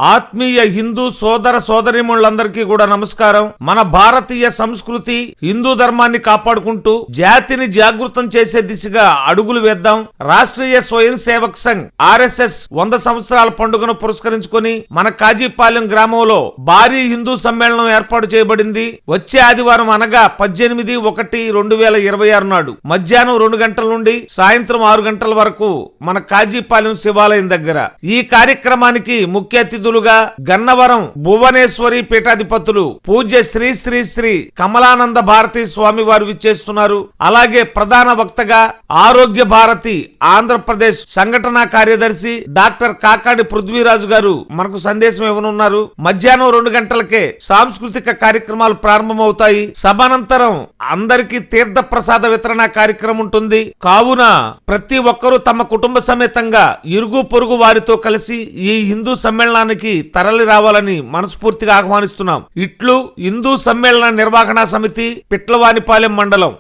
ఆత్మీయ హిందూ సోదర సోదరీమణులందరికీ కూడా నమస్కారం. మన భారతీయ సంస్కృతి హిందూ ధర్మాన్ని కాపాడుకుంటూ జాతిని జాగృతం చేసే దిశగా అడుగులు వేద్దాం. రాష్ట్రీయ స్వయం సేవక్ సంఘ్ RSS 100 సంవత్సరాల పండుగను పురస్కరించుకొని మన కాజీపాలెం గ్రామంలో భారీ హిందూ సమ్మేళనం ఏర్పాటు చేయబడింది. వచ్చే ఆదివారం అనగా 18/1/2026 నాడు మధ్యాహ్నం 2 గంటల నుండి సాయంత్రం 6 గంటల వరకు మన కాజీపాలెం శివాలయం దగ్గర. ఈ కార్యక్రమానికి ముఖ్య అతిథులుగా గన్నవరం భువనేశ్వరి పీఠాధిపతులు పూజ్య శ్రీ శ్రీ శ్రీ కమలానంద భారతి స్వామి వారు విచ్చేస్తున్నారు. అలాగే ప్రధాన వక్తగా ఆరోగ్య భారతి ఆంధ్రప్రదేశ్ సంఘటనా కార్యదర్శి డాక్టర్ కాకాడి పృథ్వీరాజు గారు మనకు సందేశం ఇవ్వనున్నారు. మధ్యాహ్నం 2 గంటలకే సాంస్కృతిక కార్యక్రమాలు ప్రారంభమవుతాయి. సభానంతరం అందరికీ తీర్థ ప్రసాద వితరణ కార్యక్రమం ఉంటుంది. కావున ప్రతి ఒక్కరూ తమ కుటుంబ సమేతంగా ఇరుగు పొరుగు వారితో కలిసి ఈ హిందూ సమ్మేళనానికి తరలి రావాలని మనస్ఫూర్తిగా ఆహ్వానిస్తున్నాం. ఇట్లు హిందూ సమ్మేళన నిర్వహణ సమితి, పిట్లవానిపాలెం మండలం.